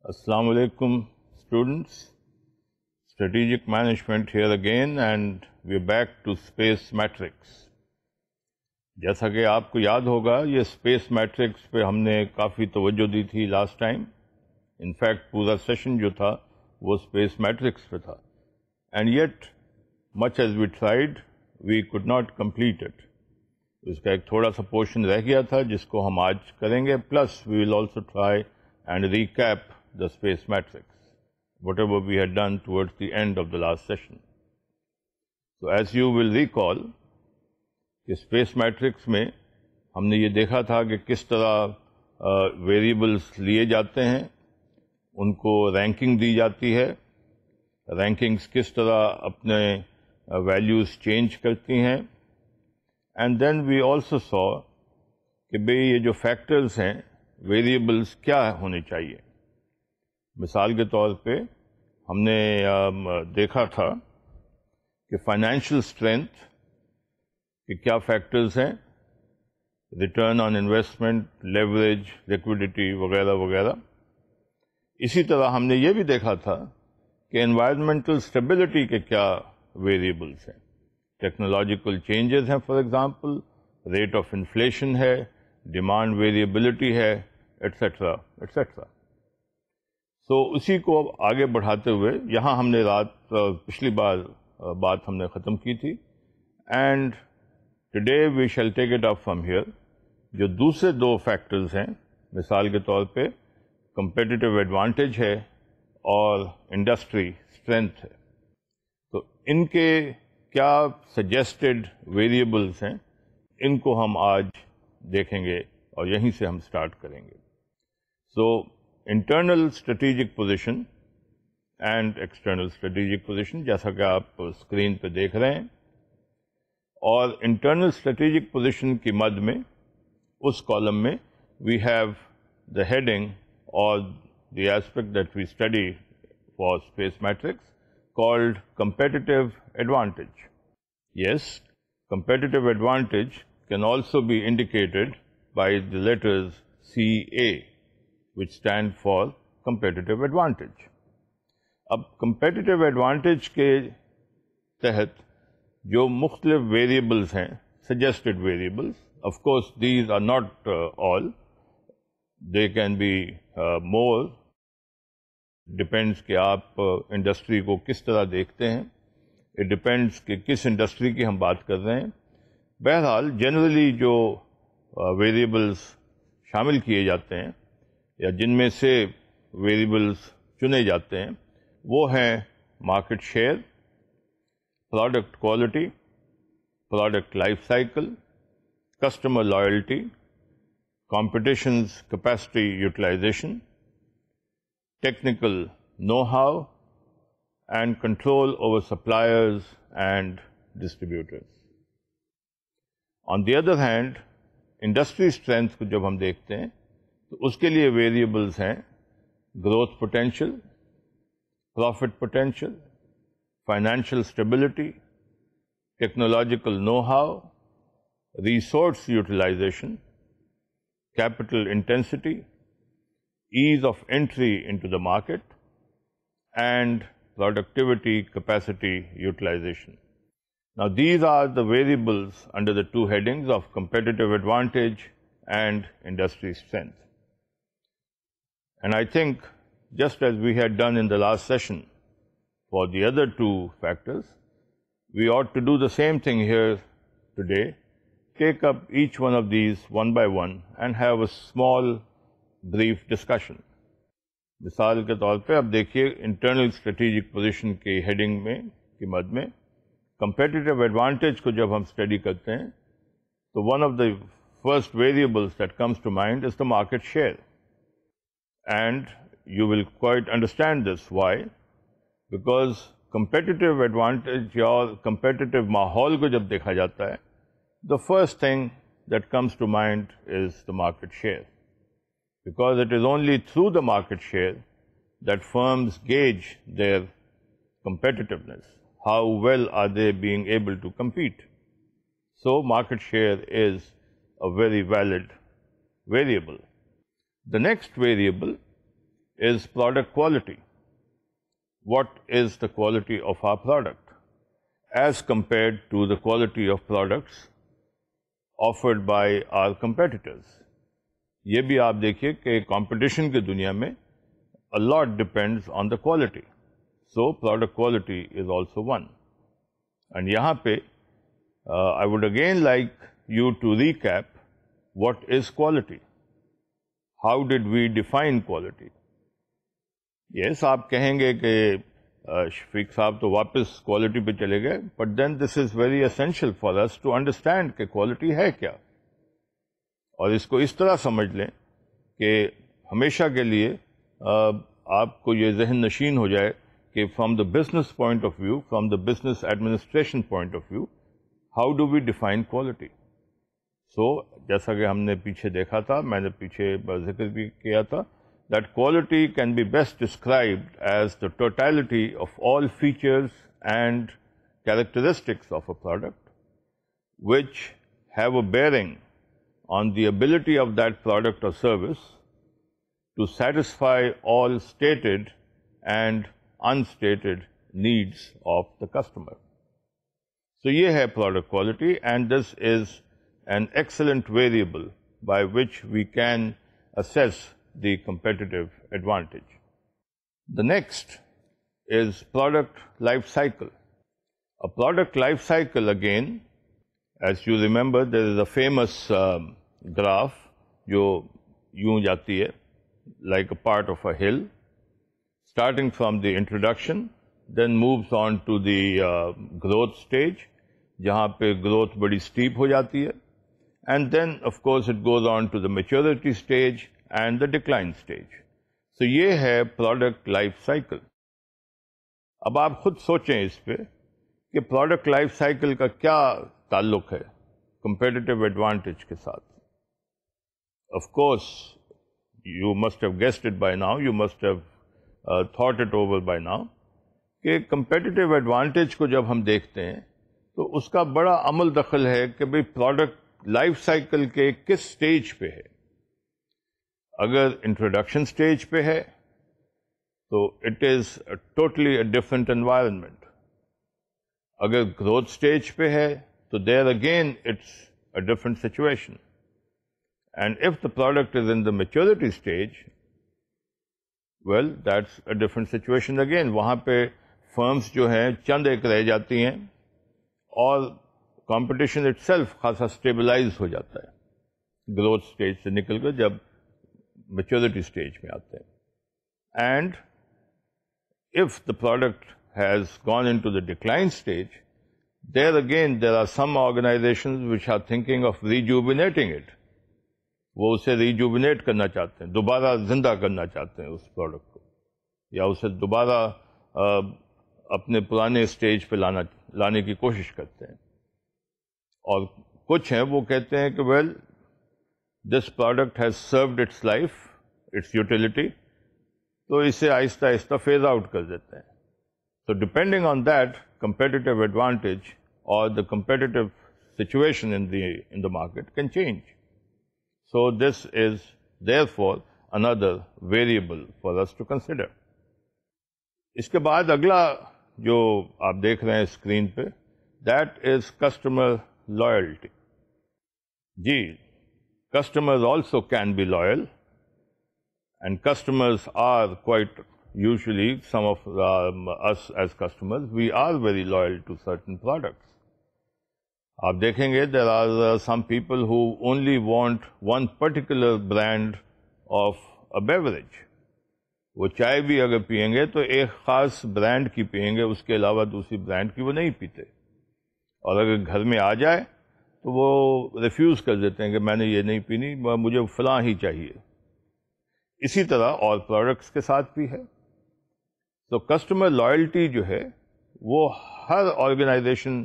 Assalamu alaikum, students. Strategic management here again, and we're back to space matrix. جیسا کہ آپ کو یاد ہوگا یہ اسپیس میٹرکس پہ ہم نے کافی توجہ دی تھی لاسٹ ٹائم. انفیکٹ پورا سیشن جو تھا وہ اسپیس میٹرکس پہ تھا. And yet much as we tried we could not complete it. اس کا ایک تھوڑا سا پورشن رہ گیا تھا جس کو ہم آج کریں گے. Plus we will also try and recap the space matrix, whatever we had done towards the end of the last session. So as you will recall, کہ space matrix میں ہم نے یہ دیکھا تھا کہ کس طرح ویریبلس لیے جاتے ہیں, ان کو رینکنگ دی جاتی ہے, رینکنگس کس طرح اپنے ویلیوز چینج کرتی ہیں. اینڈ دین وی آلسو سو کہ بھئی یہ جو فیکٹرز ہیں ویریبلس کیا ہونے چاہیے. مثال کے طور پہ ہم نے دیکھا تھا کہ فائنینشیل اسٹرینتھ کے کیا فیکٹرز ہیں, return on investment, leverage, liquidity وغیرہ وغیرہ. اسی طرح ہم نے یہ بھی دیکھا تھا کہ انوائرمنٹل اسٹیبلٹی کے کیا ویریبلس ہیں. ٹیکنالوجیکل چینجز ہیں, for example rate of inflation ہے, ڈیمانڈ ویریبلٹی ہے, ایٹسٹرا ایٹسٹرا. سو اسی کو اب آگے بڑھاتے ہوئے یہاں ہم نے پچھلی بار بات ہم نے ختم کی تھی. And today we shall take it up from here. جو دوسرے دو فیکٹرز ہیں, مثال کے طور پہ کمپیٹیٹیو ایڈوانٹیج ہے اور انڈسٹری اسٹرینتھ ہے, تو ان کے کیا سجیسٹڈ ویریبلس ہیں, ان کو ہم آج دیکھیں گے اور یہیں سے ہم اسٹارٹ کریں گے. So internal strategic position and external strategic position, جیسا کہ آپ اسکرین پہ دیکھ رہے ہیں. اور انٹرنل اسٹریٹجک پوزیشن کی مد میں اس کالم میں وی ہیو دا ہیڈنگ اور the aspect that we study for space matrix called competitive advantage. Yes, competitive advantage can also be indicated by the letters CA, which stand for competitive advantage. اب competitive advantage کے تحت جو مختلف variables ہیں, suggested variables, of course these are not all, they can be more, depends کہ آپ industry کو کس طرح دیکھتے ہیں, اٹ ڈپینڈس کہ کس انڈسٹری کی ہم بات کر رہے ہیں. بہرحال جنرلی جو ویریبلس شامل کیے جاتے ہیں یا جن میں سے ویریبلس چنے جاتے ہیں وہ ہیں market share, product quality, product life cycle, customer loyalty, competitions capacity utilization, technical know-how, and control over suppliers and distributors. On the other hand, industry strength کو جب ہم دیکھتے ہیں تو اس کے لیے variables ہیں growth potential, profit potential, financial stability, technological know-how, resource utilization, capital intensity, ease of entry into the market, and productivity capacity utilization. Now these are the variables under the two headings of competitive advantage and industry strength. And I think just as we had done in the last session for the other two factors, we ought to do the same thing here today, take up each one of these one by one and have a small brief discussion. مثال کے طور پہ اب دیکھیے internal strategic position کی heading میں کی مد میں کمپیٹیٹیو ایڈوانٹیج کو جب ہم اسٹڈی کرتے ہیں تو one of the first variables that comes to mind is the market share. And you will quite understand this. Why? Because competitive advantage یا کمپیٹیٹیو ماحول کو جب دیکھا جاتا ہے the first thing that comes to mind is the market share. Because it is only through the market share that firms gauge their competitiveness. How well are they being able to compete? So market share is a very valid variable. The next variable is product quality. What is the quality of our product as compared to the quality of products offered by our competitors? یہ بھی آپ دیکھیے کہ competition کی دنیا میں a lot depends on the quality. So product quality is also one. And یہاں پہ I would again like you to recap what is quality. How did we define quality? Yes, آپ کہیں گے کہ شفیق صاحب تو واپس کوالٹی پہ چلے گئے, but then this is very essential for us to understand کہ کوالٹی ہے کیا, اور اس کو اس طرح سمجھ لیں کہ ہمیشہ کے لیے آپ کو یہ ذہن نشین ہو جائے کہ from the business point of view, from the business administration point of view, how do we define quality. So جیسا کہ ہم نے پیچھے دیکھا تھا, میں نے پیچھے ذکر بھی کیا تھا, that quality can be best described as the totality of all features and characteristics of a product which have a bearing on the ability of that product or service to satisfy all stated and unstated needs of the customer. So یہ ہے product quality, and this is an excellent variable by which we can assess the competitive advantage. The next is product life cycle. A product life cycle, again, as you remember, there is a famous graph جو یوں جاتی ہے like a part of a hill, starting from the introduction, then moves on to the growth stage, جہاں پہ growth بڑی steep ہو جاتی ہے, and then of course it goes on to the maturity stage and the decline stage. So یہ ہے product life cycle. اب آپ خود سوچیں اس پہ کہ product life cycle کا کیا تعلق ہے competitive advantage کے ساتھ. Of course, you must have guessed it by now, you must have thought it over by now, کہ competitive advantage کو جب ہم دیکھتے ہیں تو اس کا بڑا عمل دخل ہے کہ بھئی product life cycle کے کس stage پہ ہے. اگر انٹروڈکشن سٹیج پہ ہے تو it is totally a different environment. اگر گروتھ سٹیج پہ ہے تو there again it's a different situation. And if the product is in the maturity stage, well that's a different situation again. وہاں پہ firms جو ہیں چند ایک رہ جاتی ہیں اور کمپٹیشن اٹ سیلف خاصا اسٹیبلائز ہو جاتا ہے گروتھ اسٹیج سے نکل کر جب میچورٹی اسٹیج میں آتے ہیں. And if the product has gone into the decline stage, there again there are some organizations which are thinking of rejuvenating it. وہ اسے ریجوونیٹ کرنا چاہتے ہیں, دوبارہ زندہ کرنا چاہتے ہیں اس پروڈکٹ کو, یا اسے دوبارہ اپنے پرانے اسٹیج پہ لانے کی کوشش کرتے ہیں. اور کچھ ہیں وہ کہتے ہیں کہ well this product has served its life, its utility, تو اسے آہستہ آہستہ فیز آؤٹ کر دیتے ہیں. So depending on that, competitive advantage or the competitive situation in the market can change. So this is therefore another variable for us to consider. اس کے بعد اگلا جو آپ دیکھ رہے ہیں اسکرین پہ, that is customer loyalty. G, customers also can be loyal, and customers are quite usually, some of us as customers, we are very loyal to certain products. آپ دیکھیں گے there are some people who only want one particular brand of a beverage. وہ چائے بھی اگر پئیں گے تو ایک خاص برانڈ کی پئیں گے, اس کے علاوہ دوسری برانڈ کی وہ نہیں پیتے. اور اگر گھر میں آ جائے تو وہ ریفیوز کر دیتے ہیں کہ میں نے یہ نہیں پینی, مجھے فلاں ہی چاہیے. اسی طرح اور پروڈکٹس کے ساتھ بھی ہے. تو کسٹمر لائلٹی جو ہے وہ ہر آرگنائزیشن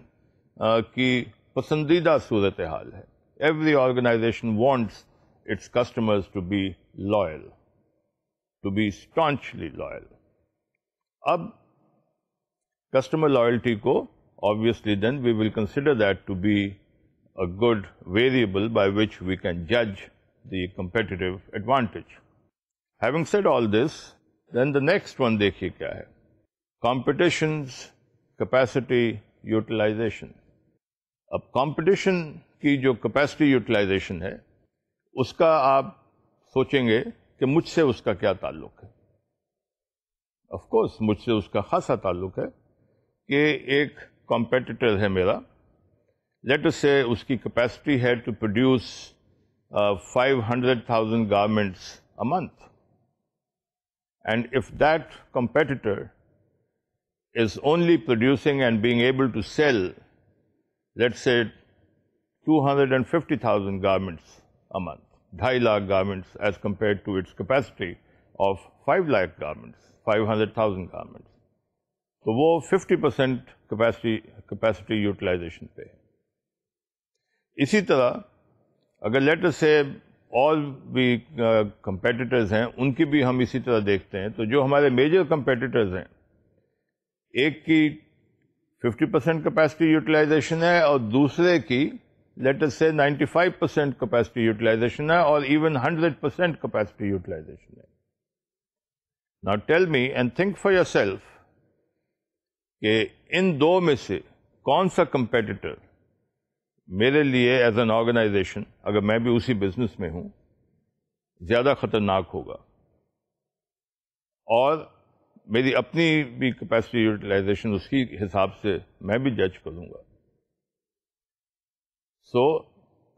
کی پسندیدہ صورتحال ہے. Every organisation wants its customers to be loyal, to be staunchly loyal. اب کسٹمر لائلٹی کو obviously then we will consider that to be a good variable by which we can judge the competitive advantage. Having said all this, Then the next one دیکھیے کیا ہے, competition's capacity utilization. اب competition کی جو capacity utilization ہے اس کا آپ سوچیں گے کہ مجھ سے اس کا کیا تعلق ہے. آف کورس مجھ سے اس کا خاصا تعلق ہے کہ ایک کمپیٹیٹر ہے میرا, لیٹ اس سے اس کی کیپیسٹی ہے to produce 500,000 garments a month. And if that competitor is only producing and being able to sell, let's say 250,000 garments a month, 2.5 lakh garments as compared to its capacity of 5 lakh garments, 500,000 garments. تو وہ 50% capacity utilization پہ ہے. اسی طرح اگر let us سے آل بھی competitors ہیں ان کی بھی ہم اسی طرح دیکھتے ہیں, تو جو ہمارے میجر کمپیٹیٹرز ہیں ایک کی 50% capacity utilization ہے اور دوسرے کی لیٹ اس سے 95% capacity utilization ہے اور even 100% capacity utilization ہے. Now tell me and think for yourself کہ ان دو میں سے کون سا کمپیٹیٹر میرے لیے ایز این آرگنائزیشن, اگر میں بھی اسی بزنس میں ہوں, زیادہ خطرناک ہوگا, اور میری اپنی بھی کیپیسٹی یوٹیلائزیشن اس کی حساب سے میں بھی جج کروں گا. So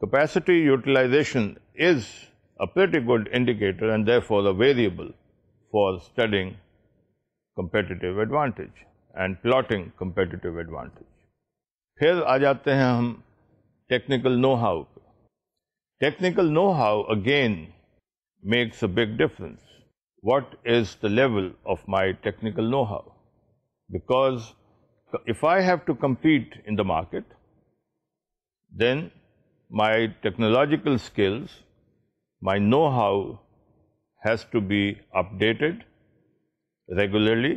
capacity utilisation is a pretty good indicator and therefore a variable for studying competitive advantage and plotting competitive advantage. پھر آ جاتے ہیں ہم ٹیکنیکل نو ہاؤ پہ. Technical know how again makes a big difference. What is the level of my technical know-how? Because if I have to compete in the market, then my technological skills, my know-how has to be updated regularly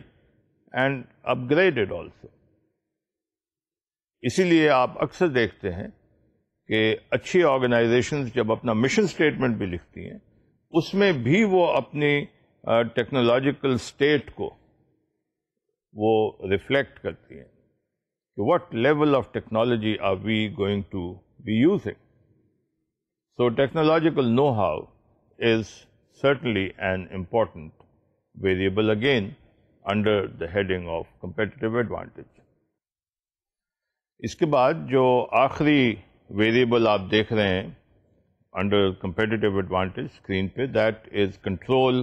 and upgraded also. اسی لیے آپ اکثر دیکھتے ہیں کہ اچھی organisations جب اپنا مشن اسٹیٹمنٹ بھی لکھتی ہیں اس میں بھی وہ اپنی ٹیکنالوجیکل اسٹیٹ کو وہ ریفلیکٹ کرتی ہیں کہ what level of technology are we going to be using. So technological know how is certainly an important variable again under the heading of competitive advantage. اس کے بعد جو آخری ویریبل آپ دیکھ رہے ہیں انڈر کمپیٹیٹیو ایڈوانٹیج اسکرین پہ, that is control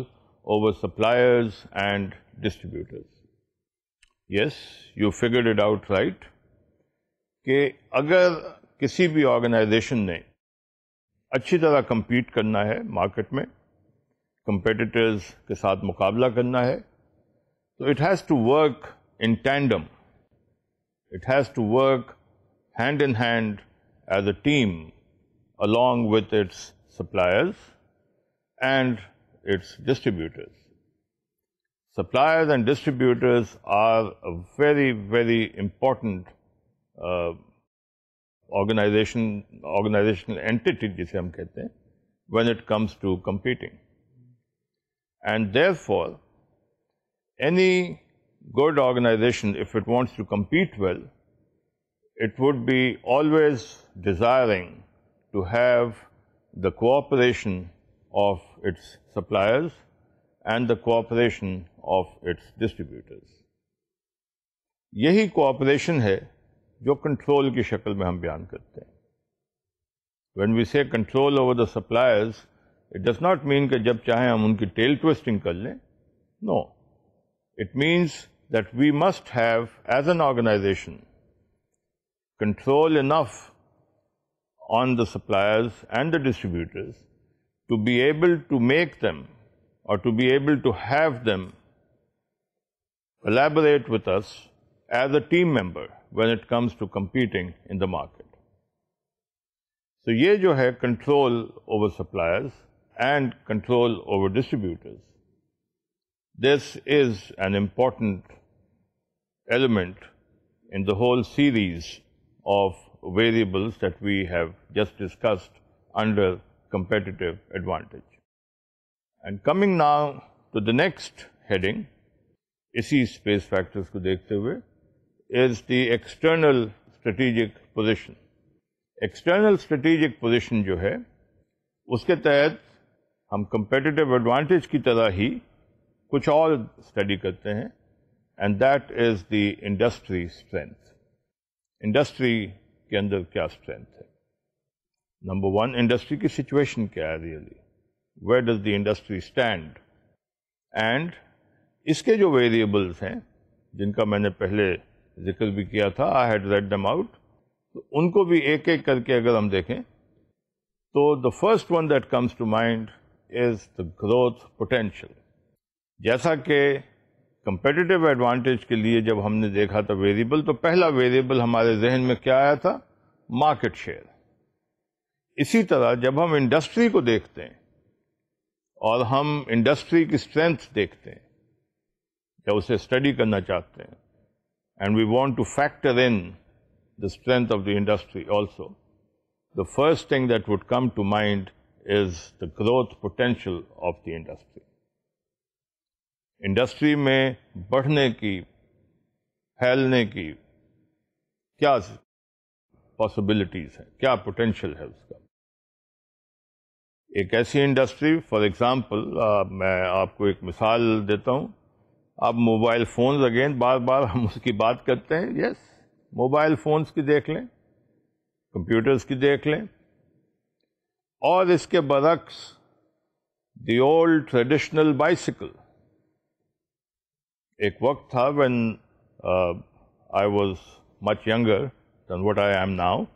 over suppliers and distributors. Yes, you figured it out right کہ اگر کسی بھی آرگنائزیشن نے اچھی طرح کمپیٹ کرنا ہے مارکیٹ میں, کمپیٹیٹرز کے ساتھ مقابلہ کرنا ہے, تو it has to work in tandem. It has to work hand in hand as a team along with its suppliers and its distributors. Suppliers and distributors are a very, very important organizational entity, jise hum kehte hain, when it comes to competing. And therefore, any good organization, if it wants to compete well, it would be always desiring to have the cooperation of its suppliers and the cooperation of its distributors. یہی cooperation ہے جو control کی شکل میں ہم بیان کرتے ہیں. When we say control over the suppliers, it does not mean کہ جب چاہیں ہم ان کی ٹیل ٹویسٹنگ کر لیں. No. It means that we must have, as an organization, control enough on the suppliers and the distributors to be able to make them or to be able to have them collaborate with us as a team member when it comes to competing in the market. So یہ جو ہے control over suppliers and control over distributors, this is an important element in the whole series of variables that we have just discussed under competitive advantage. And coming now to the next heading, اسی space factors کو دیکھتے ہوئے, is the external strategic position. External strategic position جو ہے اس کے تحت ہم competitive advantage کی طرح ہی کچھ اور اسٹڈی کرتے ہیں, and that is the industry strength. Industry کے اندر کیا اسٹرینتھ ہے؟ نمبر ون, انڈسٹری کی سچویشن کیا ہے really, where does the industry stand, and اس کے جو ویریبلس ہیں جن کا میں نے پہلے ذکر بھی کیا تھا, I had read them out, تو ان کو بھی ایک ایک کر کے اگر ہم دیکھیں تو the first one that comes to mind is the growth potential. جیسا کہ کمپیٹیٹو ایڈوانٹیج کے لیے جب ہم نے دیکھا تھا ویریبل, تو پہلا ویریبل ہمارے ذہن میں کیا آیا تھا؟ Market share. اسی طرح جب ہم انڈسٹری کو دیکھتے ہیں اور ہم انڈسٹری کی اسٹرینتھ دیکھتے ہیں یا اسے اسٹڈی کرنا چاہتے ہیں, and we want to factor in the strength of the industry also, the first thing that would come to mind is the growth potential of the industry. Industry میں بڑھنے کی, پھیلنے کی کیا پاسبلٹیز ہیں, کیا پوٹینشیل ہے اس کا؟ ایک ایسی انڈسٹری, فار ایگزامپل میں آپ کو ایک مثال دیتا ہوں. اب موبائل فونز, اگین بار بار ہم اس کی بات کرتے ہیں, یس موبائل فونز کی دیکھ لیں, کمپیوٹرز کی دیکھ لیں, اور اس کے برعکس دی اولڈ ٹریڈیشنل بائسیکل. ایک وقت تھا when I was much younger than what I am now.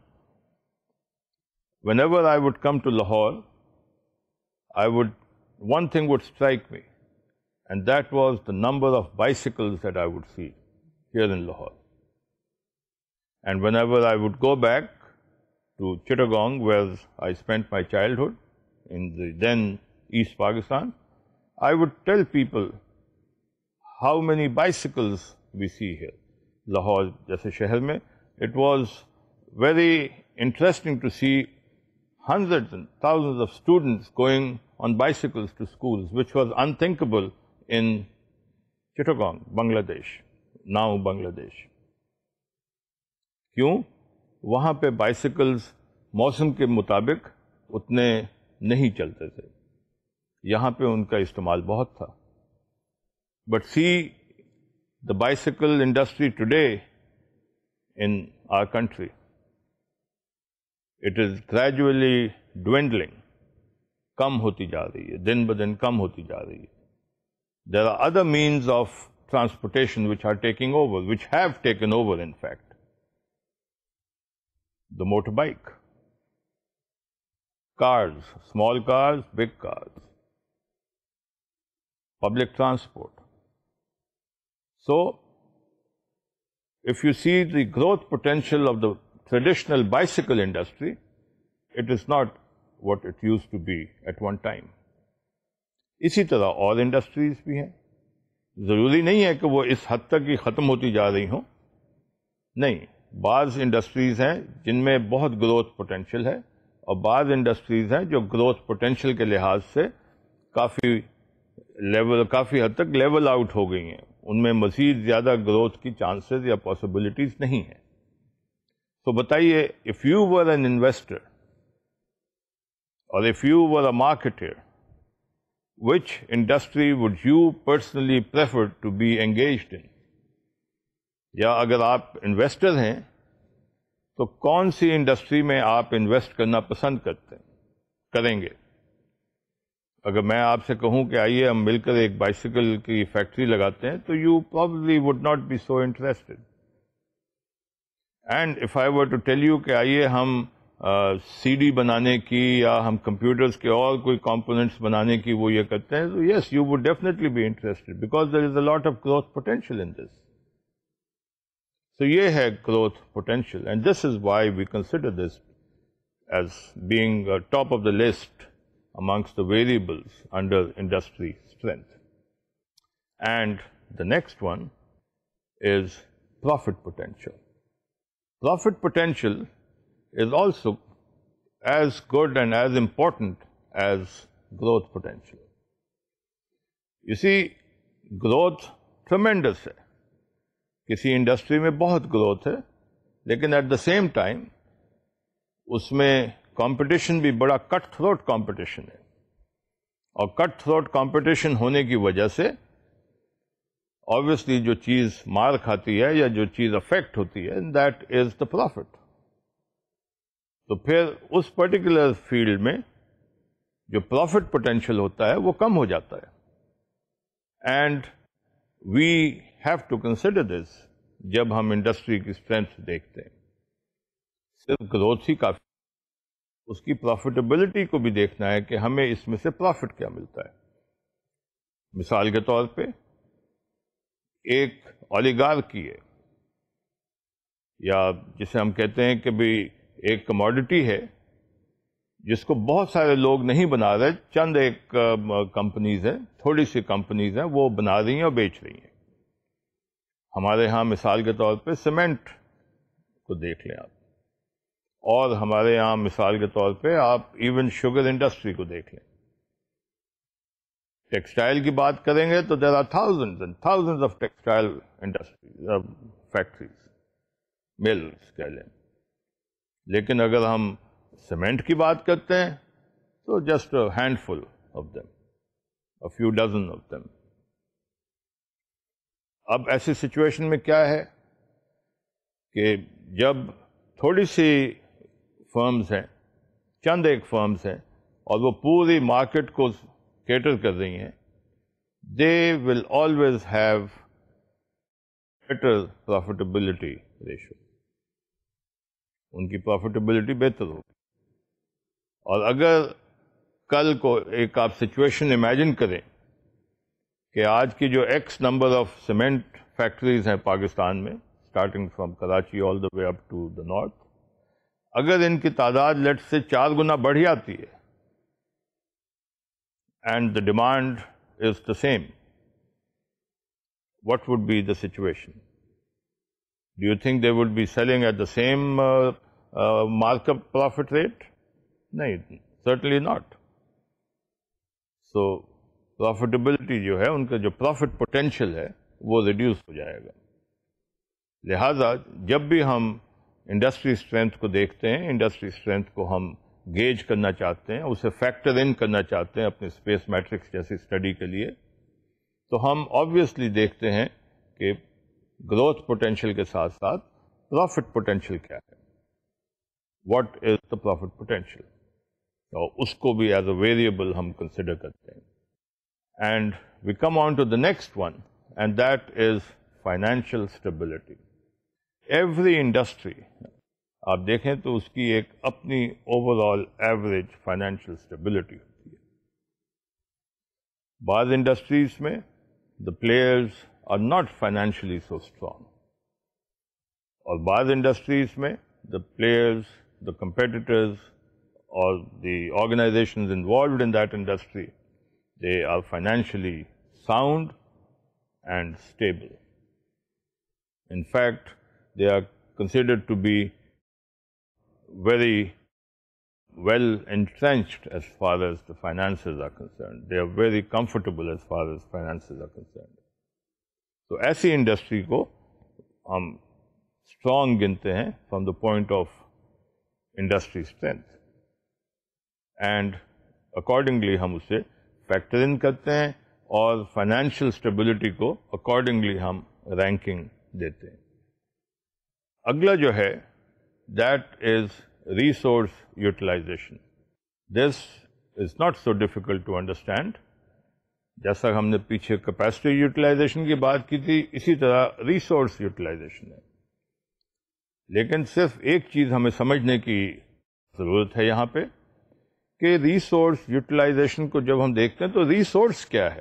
Whenever I would come to Lahore, one thing would strike me, and that was the number of bicycles that I would see here in Lahore. And whenever I would go back to Chittagong, where I spent my childhood, in the then East Pakistan, I would tell people how many bicycles we see here. Lahore jaise shehar mein, it was very interesting to see hundreds and thousands of students going on bicycles to schools, which was unthinkable in Chittagong, Bangladesh, now Bangladesh. کیوں؟ وہاں پہ بائسیکلز موسم کے مطابق اتنے نہیں چلتے تھے, یہاں پہ ان کا استعمال بہت تھا. But see the bicycle industry today in our country, it is gradually dwindling, کم ہوتی جا رہی ہے, دن بدن کم ہوتی جا رہی ہے. There are other means of transportation which are taking over, which have taken over in fact. The motorbike, cars, small cars, big cars, public transport. So, if you see the growth potential of the traditional bicycle industry, it is not what it used to be at one time. اسی طرح اور industries بھی ہیں. ضروری نہیں ہے کہ وہ اس حد تک ہی ختم ہوتی جا رہی ہوں, نہیں. بعض انڈسٹریز ہیں جن میں بہت گروتھ پوٹینشیل ہے, اور بعض انڈسٹریز ہیں جو گروتھ پوٹینشیل کے لحاظ سے کافی حد تک لیول آؤٹ ہو گئی ہیں, ان میں مزید زیادہ گروتھ کی چانسز یا پاسبلٹیز نہیں ہیں. تو بتائیے, if you were an investor اور if you were a marketer, which industry would you personally prefer to be engaged in? یا اگر آپ انویسٹر ہیں تو کون سی انڈسٹری میں آپ انویسٹ کرنا پسند کریں گے؟ اگر میں آپ سے کہوں کہ آئیے ہم مل کر ایک بائسیکل کی فیکٹری لگاتے ہیں, تو you probably would not be so interested. And if I were to tell you کہ آئیے ہم سی ڈی بنانے کی یا ہم کمپیوٹرز کے اور کوئی کمپوننٹس بنانے کی وہ یہ کرتے ہیں, تو yes you would definitely be interested, because there is a lot of growth potential in this. So یہ ہے growth potential, and this is why we consider this as being top of the list amongst the variables under industry strength. And the next one is profit potential. Profit potential is also as good and as important as growth potential. You see, growth tremendous ہے، کسی industry میں بہت growth ہے، لیکن at the same time اس میں competition بھی بڑا cut throat competition ہے، اور کٹ تھروٹ کمپٹیشن ہونے کی وجہ سے obviously جو چیز مار کھاتی ہے یا جو چیز افیکٹ ہوتی ہے دیٹ از دا پروفٹ. تو پھر اس پرٹیکولر فیلڈ میں جو پروفٹ پوٹینشیل ہوتا ہے وہ کم ہو جاتا ہے. And we have to consider this جب ہم انڈسٹری کی اسٹرینتھ دیکھتے ہیں. صرف گروتھ ہی کافی، اس کی پروفیٹیبلٹی کو بھی دیکھنا ہے کہ ہمیں اس میں سے پروفٹ کیا ملتا ہے. مثال کے طور پہ ایک اولیگارکی ہے، یا جسے ہم کہتے ہیں کہ بھی ایک کموڈٹی ہے جس کو بہت سارے لوگ نہیں بنا رہے، چند ایک کمپنیز ہیں، تھوڑی سی کمپنیز ہیں وہ بنا رہی ہیں اور بیچ رہی ہیں. ہمارے ہاں مثال کے طور پہ سیمنٹ کو دیکھ لیں آپ، اور ہمارے یہاں مثال کے طور پہ آپ ایون شوگر انڈسٹری کو دیکھ لیں. ٹیکسٹائل کی بات کریں گے تو there are thousands and thousands of textile industries, factories, mills کہہ لیں. لیکن اگر ہم سیمنٹ کی بات کرتے ہیں تو just handful of them, a few dozen of them. اب ایسی سچویشن میں کیا ہے کہ جب تھوڑی سی فرمز ہیں، چند ایک فرمز ہیں، اور وہ پوری مارکیٹ کو کیٹر کر رہی ہیں، they will always have better profitability ratio, ان کی پروفیٹیبلٹی بہتر ہوگی. اور اگر کل کو ایک آپ سچویشن امیجن کریں کہ آج کی جو X number of cement factories ہیں پاکستان میں، starting from Karachi all the way up to the north, اگر ان کی تعداد لیٹ سے 4 گنا بڑھ جاتی ہے and the demand is the same, what would be the situation? Do you think they would be selling at the same markup profit rate? No, certainly not. So, profitability جو ہے، ان کا جو profit potential ہے وہ reduce ہو جائے گا. لہذا جب بھی ہم انڈسٹری اسٹرینتھ کو دیکھتے ہیں، انڈسٹری اسٹرینتھ کو ہم گیج کرنا چاہتے ہیں، اسے فیکٹر ان کرنا چاہتے ہیں اپنے اسپیس میٹرکس جیسی اسٹڈی کے لیے، تو ہم آبویسلی دیکھتے ہیں کہ گروتھ پوٹینشیل کے ساتھ ساتھ پروفٹ پوٹینشیل کیا ہے، what is the profit potential, اور اس کو بھی ایز اے ویریبل ہم کنسیڈر کرتے ہیں. And we come on to the next one, and that is financial stability. Every industry آپ دیکھیں تو اس کی ایک اپنی overall average financial stability ہوتی ہے. بعض انڈسٹریز میں the players are not financially so strong, اور بعض انڈسٹریز میں the players, the competitors or the organizations involved in that industry, they are financially sound and stable. In fact, they are considered to be very well entrenched as far as the finances are concerned. They are very comfortable as far as finances are concerned. So ایسی industry کو ہم strong گنتے ہیں from the point of industry strength, and accordingly ہم اسے factor in کرتے ہیں اور financial stability کو اکارڈنگلی ہم رینکنگ دیتے ہیں. اگلا جو ہے that is resource utilization. This is not so difficult to understand. جیسا ہم نے پیچھے کیپیسٹی یوٹیلائزیشن کی بات کی تھی، اسی طرح ریسورس یوٹیلائزیشن ہے. لیکن صرف ایک چیز ہمیں سمجھنے کی ضرورت ہے یہاں پہ کہ ریسورس یوٹیلائزیشن کو جب ہم دیکھتے ہیں تو ریسورس کیا ہے؟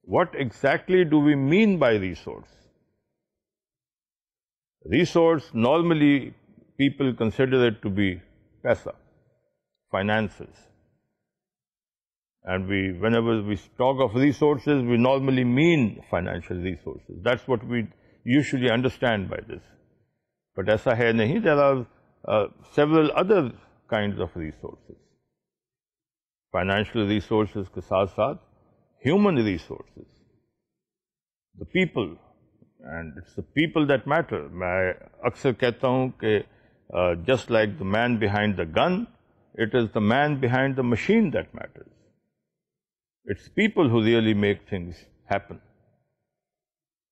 What exactly do we mean by resource? Resource normally people consider it to be paisa, finances. And whenever we talk of resources, we normally mean financial resources. That's what we usually understand by this. But aisa hai nahi, there are several other kinds of resources. Financial resources ke saath saath human resources, the people, and it's the people that matter. میں اکثر کہتا ہوں کہ just like the man behind the gun, it is the man behind the machine that matters. It's people who really make things happen.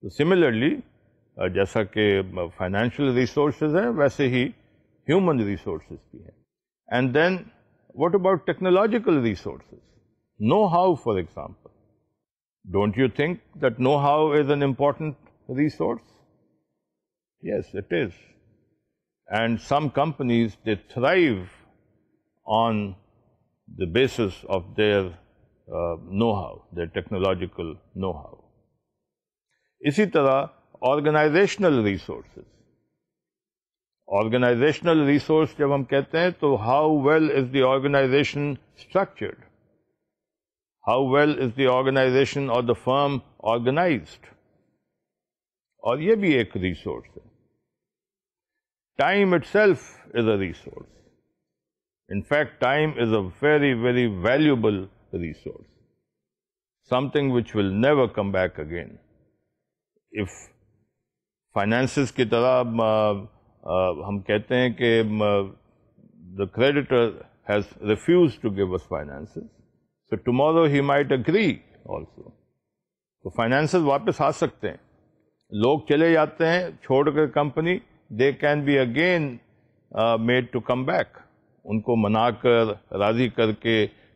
So similarly, جیسا کہ financial resources ہیں ویسے ہی human resources بھی ہیں. And then what about technological resources? Know how for example. Don't you think that know how is an important resource? Yes it is. And some companies they thrive on the basis of their know-how, their technological know-how. اسی طرح organisational resources. Organisational resource جب ہم کہتے ہیں تو how well is the organization structured, how well is the organization اور the firm organized. اور یہ بھی ایک ریسورس ہے. Time it self is a resource. In fact, time is a very, very valuable resource, something which will never come back again. If finances کی طرح ہم کہتے ہیں کہ the creditor has refused to give us finances, so tomorrow he might agree also. تو finances واپس آ سکتے ہیں. لوگ چلے جاتے ہیں چھوڑ کر company, they can be again made to come back. ان کو منا کر راضی کر کے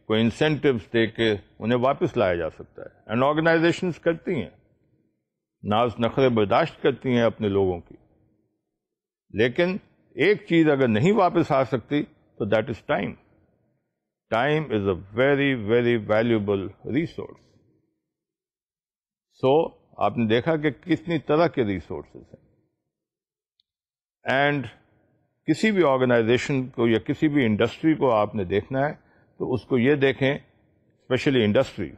کوئی انسینٹیوز دے کے انہیں واپس لایا جا سکتا ہے. اینڈ آرگنائزیشنز کرتی ہیں, ناز نخرے برداشت کرتی ہیں اپنے لوگوں کی. لیکن ایک چیز اگر نہیں واپس آ سکتی تو that is time. Time is a very very valuable resource. So آپ نے دیکھا کہ کتنی طرح کے ریسورسز ہیں. اینڈ کسی بھی آرگنائزیشن کو یا کسی بھی انڈسٹری کو آپ نے دیکھنا ہے تو اس کو یہ دیکھیں, especially industry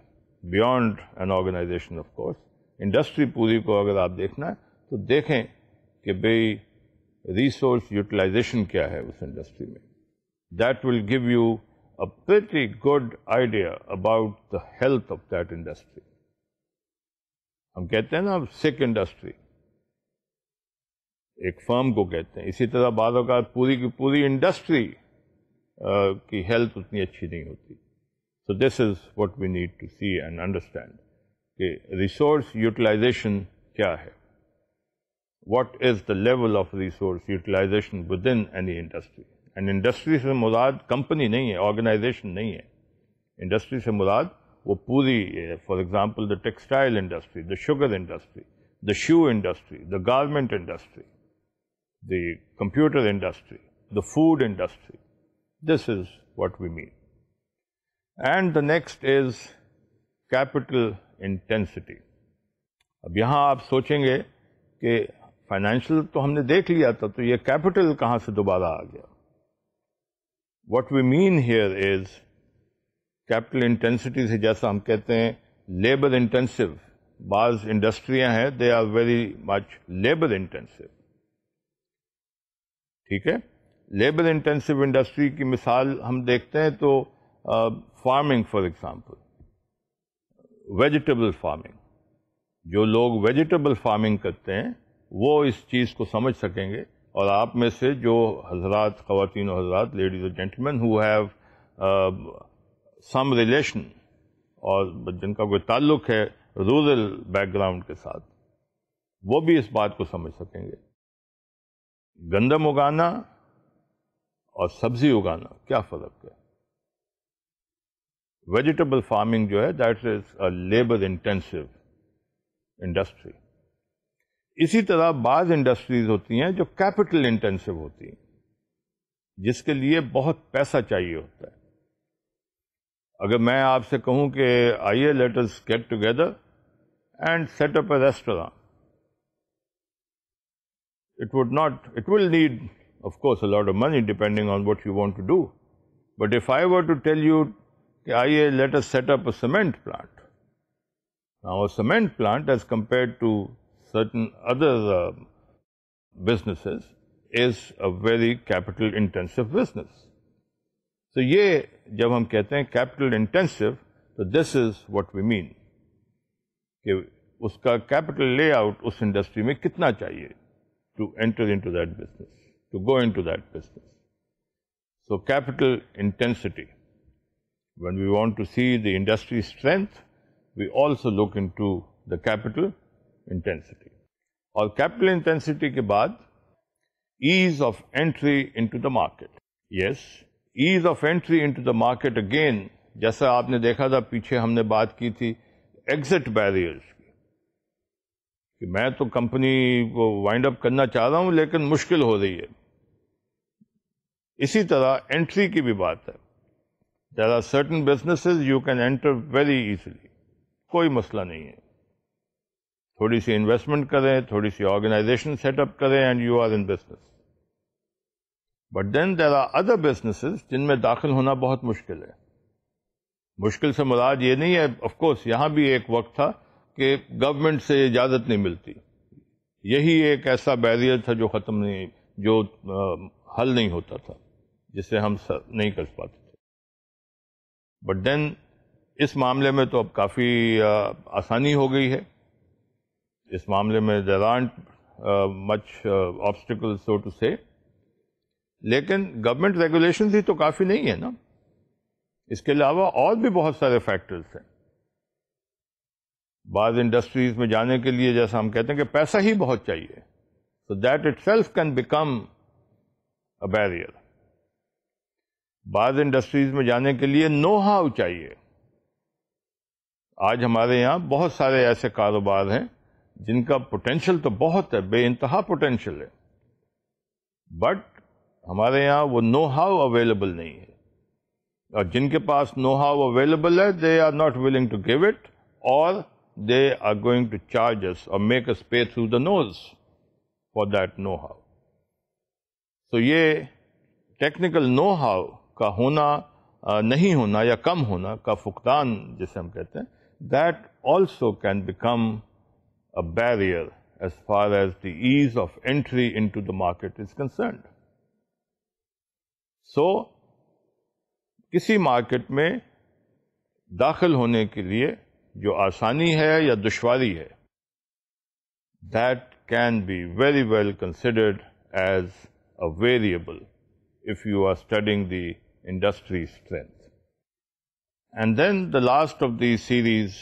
beyond an organization of course, industry پوری کو اگر آپ دیکھنا ہے تو دیکھیں کہ بھئی ریسورس یوٹیلائزیشن کیا ہے اس انڈسٹری میں. That will give you a pretty good idea about the health of that industry. ہم کہتے ہیں نا سک انڈسٹری, ایک فرم کو کہتے ہیں. اسی طرح بعض اوقات پوری کی پوری انڈسٹری کی ہیلتھ اتنی اچھی نہیں ہوتی. So this is what we need to see and understand کہ ریسورس یوٹیلائزیشن کیا ہے. What is the level of resource utilisation within any industry. And industry سے مراد کمپنی نہیں ہے, آرگنائزیشن نہیں ہے. انڈسٹری سے مراد وہ پوری, for example the textile industry, the sugar industry, the show industry, the garment industry, the computer industry, the food industry. This is what we mean. And the next is capital intensity. اب یہاں آپ سوچیں گے کہ financial تو ہم نے دیکھ لیا تھا, تو یہ کیپٹل کہاں سے دوبارہ آ گیا. What we mean here is capital intensity سے جیسا ہم کہتے ہیں labor intensive. بعض انڈسٹریاں ہیں they are very much labor intensive. ٹھیک ہے, لیبر انٹینسو انڈسٹری کی مثال ہم دیکھتے ہیں تو farming for example, vegetable farming. جو لوگ ویجیٹیبل فارمنگ کرتے ہیں وہ اس چیز کو سمجھ سکیں گے. اور آپ میں سے جو حضرات, خواتین و حضرات, لیڈیز اور gentlemen who have some relation اور جن کا کوئی تعلق ہے رورل بیک گراؤنڈ کے ساتھ, وہ بھی اس بات کو سمجھ سکیں گے. گندم اگانا اور سبزی اگانا کیا فرق ہے. ویجیٹیبل فارمنگ جو ہے that is a labour intensive industry. اسی طرح بعض انڈسٹریز ہوتی ہیں جو کیپٹل انٹینسو ہوتی ہیں, جس کے لیے بہت پیسہ چاہیے ہوتا ہے. اگر میں آپ سے کہوں کہ آئیے let us get together and set up a restaurant, it will need, of course, a lot of money depending on what you want to do. But if I were to tell you, let us set up a cement plant. Now, a cement plant, as compared to certain other businesses, is a very capital intensive business. So, یہ جب ہم کہتے ہیں capital intensive, so this is what we mean. کہ اس کا capital lay out اس industry میں کتنا چاہیے to enter into that business, to go into that business. So capital intensity. When we want to see the industry strength, we also look into the capital intensity. اور capital intensity کے بعد ease of entry into the market. Yes, ease of entry into the market again, جیسا آپ نے دیکھا تھا پیچھے ہم نے بات کی تھی ایگزٹ بیریئرس کی, کہ میں تو کمپنی کو وائنڈ اپ کرنا چاہ رہا ہوں لیکن مشکل ہو رہی ہے. اسی طرح انٹری کی بھی بات ہے. There are certain businesses you can enter very easily, کوئی مسئلہ نہیں ہے. تھوڑی سی انویسٹمنٹ کریں, تھوڑی سی آرگنائزیشن سیٹ اپ کریں and you are in business. But then there are other businesses جن میں داخل ہونا بہت مشکل ہے. مشکل سے مراد یہ نہیں ہے, آف کورس یہاں بھی ایک وقت تھا کہ گورنمنٹ سے اجازت نہیں ملتی. یہی ایک ایسا بیریئر تھا جو ختم نہیں, جو حل نہیں ہوتا تھا, جسے ہم نہیں کر پاتے تھے. بٹ دین اس معاملے میں تو اب کافی آسانی ہو گئی ہے. اس معاملے میں there aren't much obstacle so to say. لیکن گورنمنٹ ریگولیشنز ہی تو کافی نہیں ہے نا, اس کے علاوہ اور بھی بہت سارے فیکٹرز ہیں. بعض انڈسٹریز میں جانے کے لیے جیسا ہم کہتے ہیں کہ پیسہ ہی بہت چاہیے, so that it self can become a barrier. بعض انڈسٹریز میں جانے کے لیے نو ہاؤ چاہیے. آج ہمارے یہاں بہت سارے ایسے کاروبار ہیں جن کا پوٹینشیل تو بہت ہے, بے انتہا پوٹینشیل ہے, بٹ ہمارے یہاں وہ نو ہاؤ اویلیبل نہیں ہے. اور جن کے پاس نو ہاؤ اویلیبل ہے, they are not willing to give it, اور they are going to charge us اور make us pay through the nose for that know how. تو یہ ٹیکنیکل نو ہاؤ کا ہونا, نہیں ہونا یا کم ہونا کا فقدان جسے ہم کہتے ہیں, that also can become a barrier as far as the ease of entry into the market is concerned. So کسی مارکیٹ میں داخل ہونے کے لیے جو آسانی ہے یا دشواری ہے, that can be very well considered as a variable if you are studying the industry strength. And then the last of the series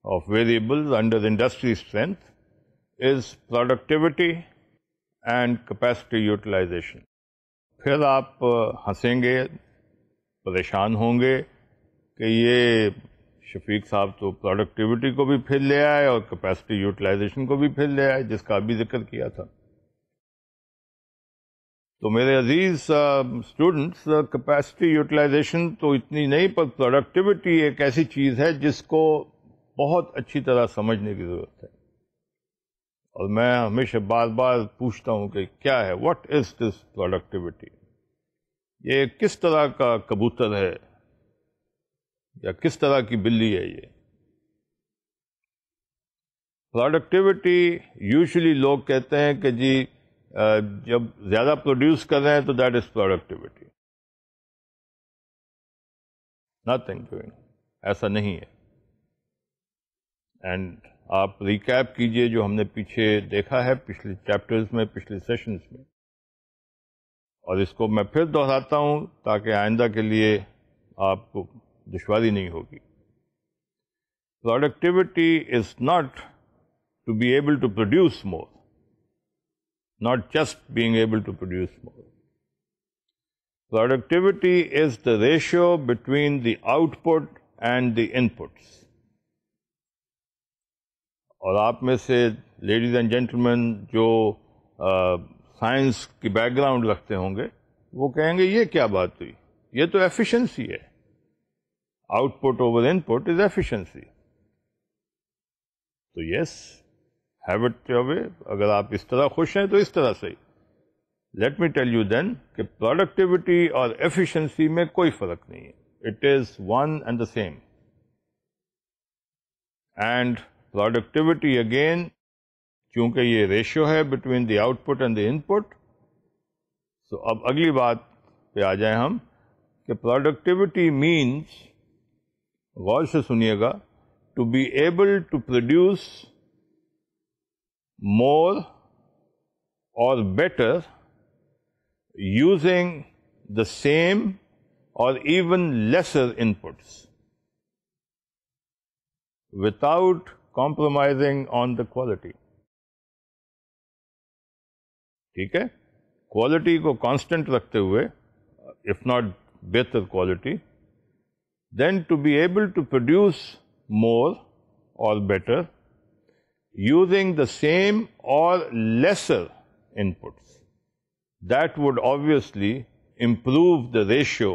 of variables under the industry strength is productivity and capacity utilization. پھر آپ ہنسیں گے, پریشان ہوں گے کہ یہ شفیق صاحب تو پروڈکٹیوٹی کو بھی پھر لے آئے اور کیپیسٹی یوٹیلائزیشن کو بھی پھر لے آئے, جس کا ابھی ذکر کیا تھا. تو میرے عزیز اسٹوڈنٹس, کیپیسٹی یوٹیلائزیشن تو اتنی نہیں, پر پروڈکٹیوٹی ایک ایسی چیز ہے جس کو بہت اچھی طرح سمجھنے کی ضرورت ہے. اور میں ہمیشہ بار بار پوچھتا ہوں کہ کیا ہے, واٹ از دس پروڈکٹیوٹی؟ یہ کس طرح کا کبوتر ہے یا کس طرح کی بلی ہے؟ یہ پروڈکٹیوٹی یوزلی لوگ کہتے ہیں کہ جی جب زیادہ پروڈیوس کر رہے ہیں تو that is productivity. Nothing doing, ایسا نہیں ہے. اینڈ آپ ریکیپ کیجئے جو ہم نے پیچھے دیکھا ہے پچھلے چیپٹرز میں, پچھلے سیشنز میں, اور اس کو میں پھر دہراتا ہوں تاکہ آئندہ کے لیے آپ کو دشواری نہیں ہوگی. Productivity is not to be able to produce more, not just being able to produce more. Productivity is the ratio between the output and the inputs. اور آپ میں سے لیڈیز اینڈ جینٹلمین جو سائنس کی بیک گراؤنڈ رکھتے ہوں گے وہ کہیں گے یہ کیا بات ہوئی, یہ تو ایفیشنسی ہے. Out put over in put is efficiency. تو یس, have it your way. اگر آپ اس طرح خوش ہیں تو اس طرح سے. Let me tell you then کہ پروڈکٹیوٹی اور ایفیشنسی میں کوئی فرق نہیں ہے. It is one and the same. And productivity again, چونکہ یہ ریشیو ہے between the output and the input, so اب اگلی بات پہ آ جائیں ہم کہ پروڈکٹیوٹی مینس, غور سے سنیے گا, to be able to produce more or better using the same or even lesser inputs without compromising on the quality. ٹھیک ہے، کوالٹی کو کانسٹنٹ رکھتے ہوئے اف ناٹ بہتر quality, then to be able to produce more اور better using the same or lesser inputs. That would obviously improve the ratio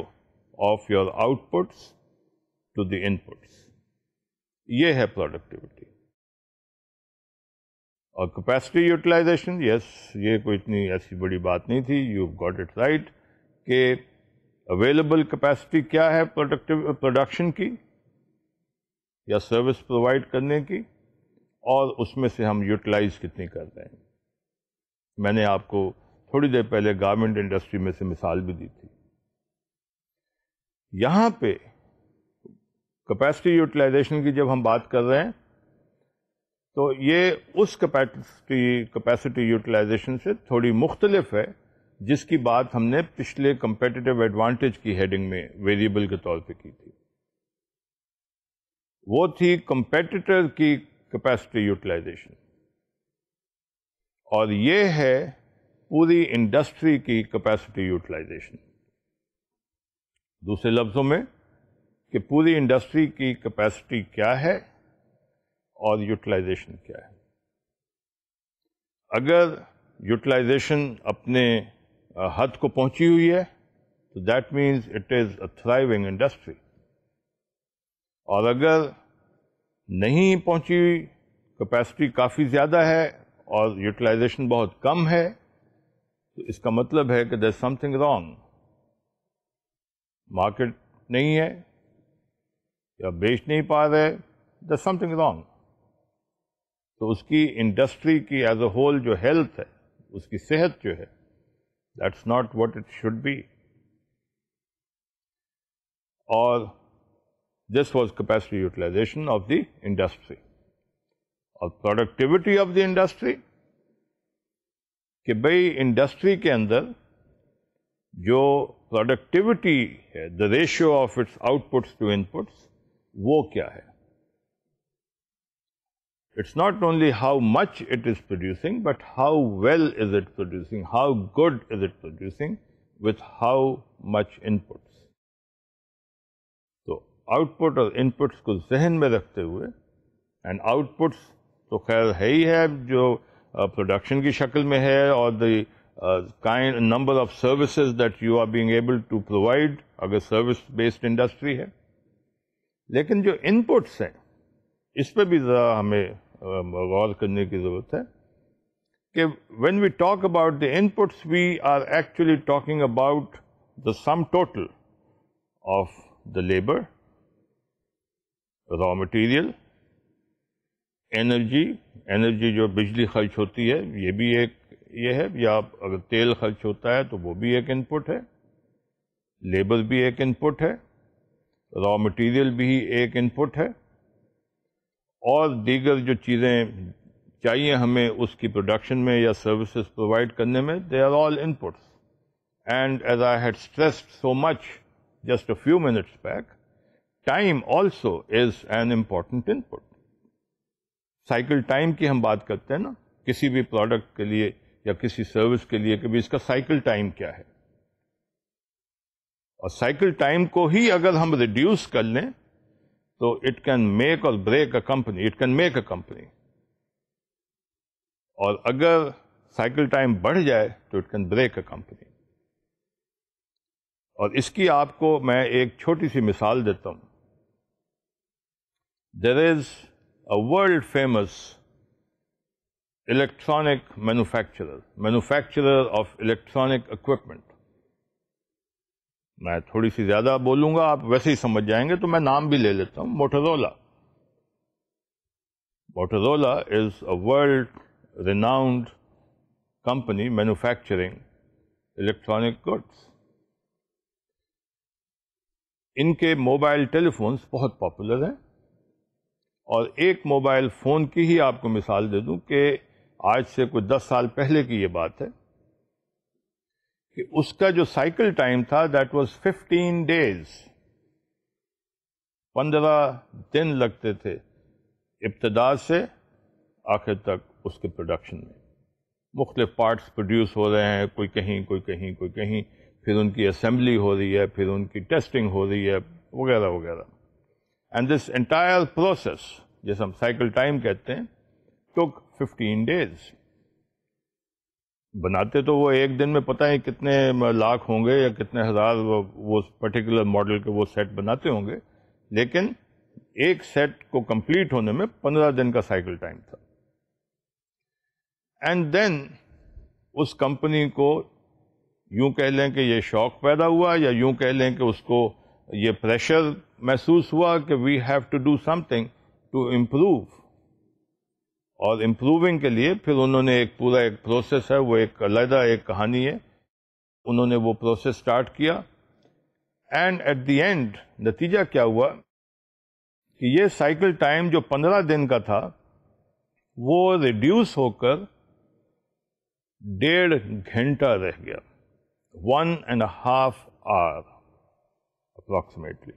of your outputs to the inputs. یہ ہے productivity. اور capacity utilization, yes, یہ کوئی اتنی ایسی بڑی بات نہیں تھی. You've got it right کہ available capacity کیا ہے production کی یا سروس پرووائڈ کرنے کی، اور اس میں سے ہم یوٹیلائز کتنی کر رہے ہیں. میں نے آپ کو تھوڑی دیر پہلے گارمنٹ انڈسٹری میں سے مثال بھی دی تھی. یہاں پہ کیپیسٹی یوٹیلائزیشن کی جب ہم بات کر رہے ہیں تو یہ اس کیپیسٹی یوٹیلائزیشن سے تھوڑی مختلف ہے جس کی بات ہم نے پچھلے کمپیٹیٹو ایڈوانٹیج کی ہیڈنگ میں ویریبل کے طور پہ کی تھی. وہ تھی کمپیٹیٹر کی کیپیسٹی یوٹیلائزیشن، اور یہ ہے پوری انڈسٹری کی کیپیسٹی یوٹیلائزیشن. دوسرے لفظوں میں کہ پوری انڈسٹری کی کیپیسٹی کیا ہے اور یوٹیلائزیشن کیا ہے. اگر یوٹیلائزیشن اپنے حد کو پہنچی ہوئی ہے تو that means it is a thriving industry, اور اگر نہیں پہنچی ہوئی، کیپیسٹی کافی زیادہ ہے اور یوٹیلائزیشن بہت کم ہے، تو اس کا مطلب ہے کہ دیر سم تھنگ رانگ. مارکیٹ نہیں ہے یا بیچ نہیں پا رہے، دیر سم تھنگ رانگ. تو اس کی انڈسٹری کی ایز اے ہول جو ہیلتھ ہے، اس کی صحت جو ہے، that's not what it should be. اور this was capacity utilization of the industry. اور productivity of the industry کہ بھئی انڈسٹری کے اندر جو productivity ہے، the ratio of its outputs to inputs، وہ کیا ہے. It's not only how much it is producing, but how well is it producing, how good is it producing with how much inputs. Out put اور ان پٹس کو ذہن میں رکھتے ہوئے، and out پٹس تو خیر ہے ہی ہے جو پروڈکشن کی شکل میں ہے، اور the kind number of services that you are being able to provide اگر سروس بیسڈ انڈسٹری ہے. لیکن جو ان پٹس ہیں اس پہ بھی ذرا ہمیں غور کرنے کی ضرورت ہے کہ when we talk about the inputs we are actually talking about the sum total of the labour, raw material, energy جو بجلی خرچ ہوتی ہے یہ بھی ایک یہ ہے، یا اگر تیل خرچ ہوتا ہے تو وہ بھی ایک ان پٹ ہے، لیبر بھی ایک ان پٹ ہے، را مٹیریل بھی ایک ان پٹ ہے، اور دیگر جو چیزیں چاہیے ہمیں اس کی پروڈکشن میں یا سروسز پرووائڈ کرنے میں، they are all inputs. And as I had stressed so much just a few minutes back, time also is an important input. Cycle time کی ہم بات کرتے ہیں نا کسی بھی پروڈکٹ کے لیے یا کسی سروس کے لیے کہ بھی اس کا سائیکل ٹائم کیا ہے، اور سائیکل ٹائم کو ہی اگر ہم ریڈیوس کر لیں تو اٹ کین میک اور break a company, it can make a company. اور اگر سائیکل ٹائم بڑھ جائے تو it can break a company. اور اس کی آپ کو میں ایک چھوٹی سی مثال دیتا ہوں. There is a world famous electronic manufacturer of electronic equipment. میں تھوڑی سی زیادہ بولوں گا، آپ ویسے ہی سمجھ جائیں گے، تو میں نام بھی لے لیتا ہوں، Motorola. Motorola is a world renowned company manufacturing electronic goods. ان کے موبائل ٹیلی فونس بہت پاپولر ہیں، اور ایک موبائل فون کی ہی آپ کو مثال دے دوں کہ آج سے کوئی 10 سال پہلے کی یہ بات ہے کہ اس کا جو سائیکل ٹائم تھا دیٹ واز 15 days. 15 دن لگتے تھے ابتدا سے آخر تک اس کے پروڈکشن میں. مختلف پارٹس پروڈیوس ہو رہے ہیں، کوئی کہیں کوئی کہیں کوئی کہیں، پھر ان کی اسمبلی ہو رہی ہے، پھر ان کی ٹیسٹنگ ہو رہی ہے وغیرہ وغیرہ. اینڈ دس انٹائر پروسیس جیسے ہم سائیکل ٹائم کہتے ہیں ٹک 15 days. بناتے تو وہ ایک دن میں پتہ نہیں کتنے لاکھ ہوں گے یا کتنے ہزار وہ پرٹیکولر ماڈل کے وہ سیٹ بناتے ہوں گے، لیکن ایک سیٹ کو کمپلیٹ ہونے میں 15 دن کا سائیکل ٹائم تھا. اینڈ دین اس کمپنی کو یوں کہہ لیں کہ یہ شوق پیدا ہوا، یا یوں کہہ لیں کہ اس کو یہ پریشر محسوس ہوا کہ we have to do something to improve. اور امپروونگ کے لیے پھر انہوں نے ایک پورا ایک پروسیس ہے، وہ ایک علیحدہ ایک کہانی ہے، انہوں نے وہ پروسیس سٹارٹ کیا. اینڈ ایٹ دی اینڈ نتیجہ کیا ہوا کہ یہ سائیکل ٹائم جو 15 دن کا تھا وہ ریڈیوس ہو کر 1.5 گھنٹہ رہ گیا. 1.5 hour approximately.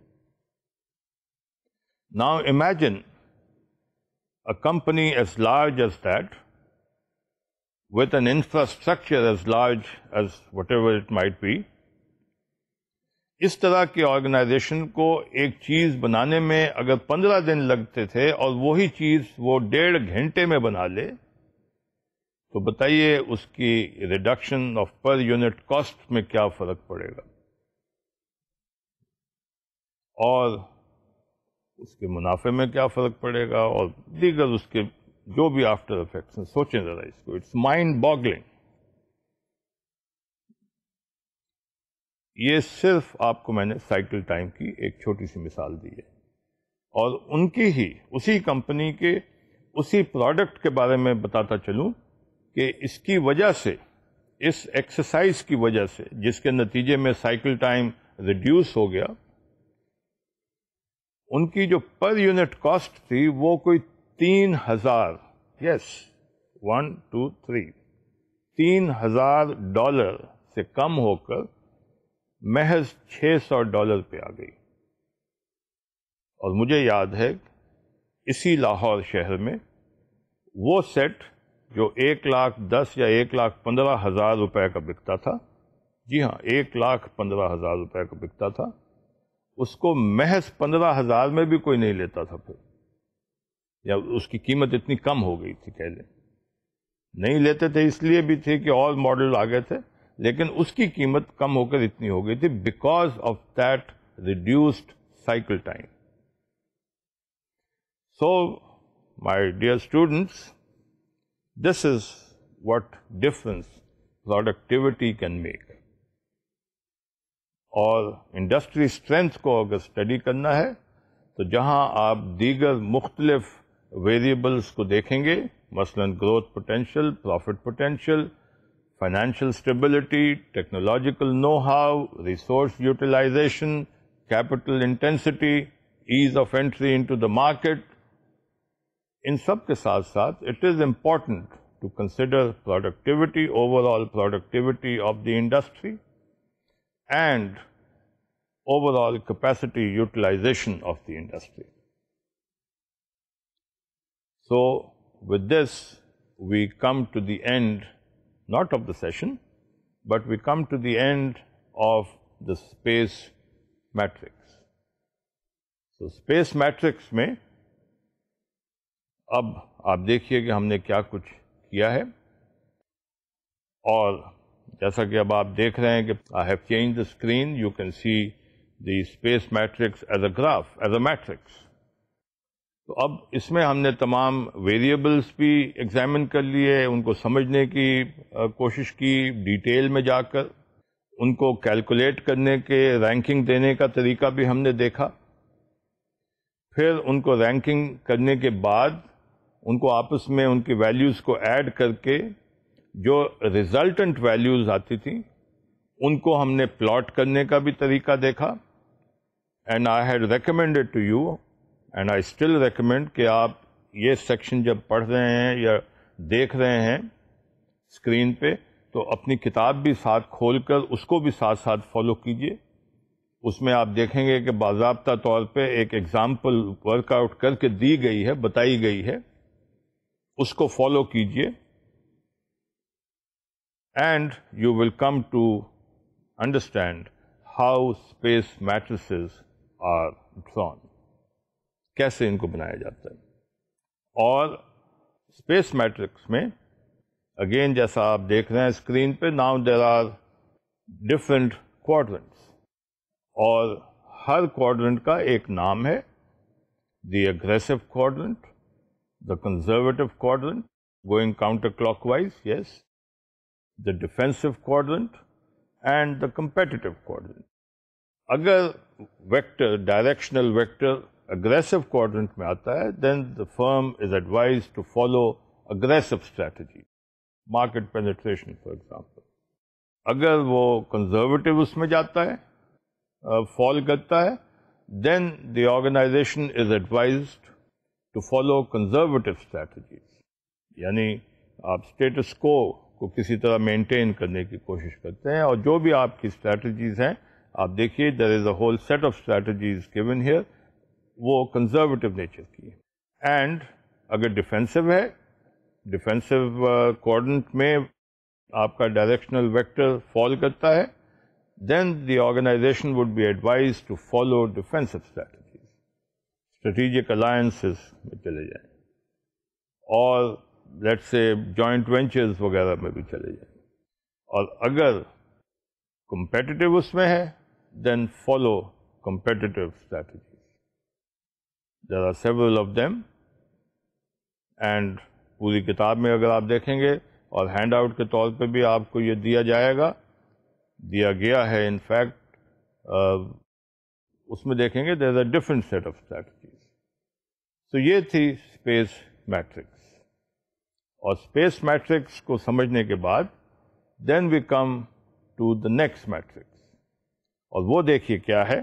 Now imagine a company as large as that, with an infrastructure as large as whatever it might be, اس طرح کی آرگنائزیشن کو ایک چیز بنانے میں اگر 15 دن لگتے تھے اور وہی چیز وہ 1.5 گھنٹے میں بنا لے، تو بتائیے اس کی reduction of per unit cost میں کیا فرق پڑے گا، اور اس کے منافع میں کیا فرق پڑے گا، اور دیگر اس کے جو بھی آفٹر افیکٹس ہیں. سوچیں ذرا اس کو. It's mind boggling. یہ صرف آپ کو میں نے سائیکل ٹائم کی ایک چھوٹی سی مثال دی ہے، اور ان کی ہی اسی کمپنی کے اسی پروڈکٹ کے بارے میں بتاتا چلوں کہ اس کی وجہ سے، اس ایکسرسائز کی وجہ سے جس کے نتیجے میں سائیکل ٹائم ریڈیوس ہو گیا، ان کی جو پر یونٹ کاسٹ تھی وہ کوئی 3,000 $3,000 سے کم ہو کر محض $600 پہ آ گئی. اور مجھے یاد ہے اسی لاہور شہر میں وہ سیٹ جو 1,10,000 یا 1,15,000 روپے کا بکتا تھا، جی ہاں 1,15,000 روپے کا بکتا تھا، اس کو محض 15,000 میں بھی کوئی نہیں لیتا تھا. پھر یا اس کی قیمت اتنی کم ہو گئی تھی، کہہ لیں نہیں لیتے تھے اس لیے بھی تھے کہ اور ماڈل آ گئے تھے، لیکن اس کی قیمت کم ہو کر اتنی ہو گئی تھی because of that reduced cycle time. So my dear students, this is what difference productivity can make. اور انڈسٹری اسٹرینتھ کو اگر اسٹڈی کرنا ہے تو جہاں آپ دیگر مختلف ویریبلس کو دیکھیں گے، مثلا growth potential, profit potential, financial stability, technological know how, resource utilisation, capital intensity, ease of entry into the market, ان سب کے ساتھ ساتھ it is important to consider productivity, overall productivity of the industry and overall capacity utilization of the industry. So with this we come to the end, not of the session, but we come to the end of the space matrix. So space matrix میں اب آپ دیکھیے کہ ہم نے کیا کچھ کیا ہے، اور جیسا کہ اب آپ دیکھ رہے ہیں کہ I have changed the screen, you can see the space matrix as a graph, as a matrix. تو اب اس میں ہم نے تمام ویریبلس بھی ایگزامن کر لیے، ان کو سمجھنے کی کوشش کی ڈیٹیل میں جا کر، ان کو کیلکولیٹ کرنے کے رینکنگ دینے کا طریقہ بھی ہم نے دیکھا. پھر ان کو رینکنگ کرنے کے بعد ان کو آپس میں ان کی ویلیوز کو ایڈ کر کے جو ریزلٹنٹ ویلیوز آتی تھیں ان کو ہم نے پلاٹ کرنے کا بھی طریقہ دیکھا. And I had recommended to you and I still recommend کہ آپ یہ سیکشن جب پڑھ رہے ہیں یا دیکھ رہے ہیں اسکرین پہ تو اپنی کتاب بھی ساتھ کھول کر اس کو بھی ساتھ ساتھ فالو کیجیے. اس میں آپ دیکھیں گے کہ باضابطہ طور پہ ایک ایگزامپل ورک آؤٹ کر کے دی گئی ہے, بتائی گئی ہے, اس کو فالو کیجیے and you will come to understand how space matrices are drawn, کیسے ان کو بنایا جاتا ہے. اور اسپیس میٹرکس میں اگین جیسا آپ دیکھ رہے ہیں اسکرین پہ, ناؤ دیر آر ڈفرنٹ کوارڈرنٹس, اور ہر کوارڈرنٹ کا ایک نام ہے. دی aggressive کوارڈرنٹ, the conservative quadrant going counterclockwise, yes, the defensive quadrant and the competitive quadrant. اگر vector directional vector aggressive quadrant میں آتا ہے then the firm is advised to follow aggressive strategy, market penetration for example. اگر وہ conservative اس میں جاتا ہے, fall کرتا ہے, then the organization is advised to follow conservative strategies. یعنی آپ اسٹیٹس کو کسی طرح مینٹین کرنے کی کوشش کرتے ہیں, اور جو بھی آپ کی اسٹریٹجیز ہیں آپ دیکھیے there is a whole set of strategies given here, وہ کنزرویٹو نیچر کی ہے. اینڈ اگر ڈیفینسو ہے, ڈیفینسو کوارڈنٹ میں آپ کا ڈائریکشنل ویکٹر فال کرتا ہے, then the organization would be advised to follow defensive strategies. Strategic alliances میں چلے جائیں, اور لیٹس سے جوائنٹ وینچرز وغیرہ میں بھی چلے جائیں. اور اگر کمپیٹیٹو اس میں ہے then follow competitive strategies. There are several of them, and پوری کتاب میں اگر آپ دیکھیں گے اور ہینڈ آؤٹ کے طور پہ بھی آپ کو یہ دیا گیا ہے. ان فیکٹ اس میں دیکھیں گے there is a different set of strategies. تو یہ تھی اسپیس میٹرکس. اور اسپیس میٹرکس کو سمجھنے کے بعد then we come to the next matrix, اور وہ دیکھیے کیا ہے,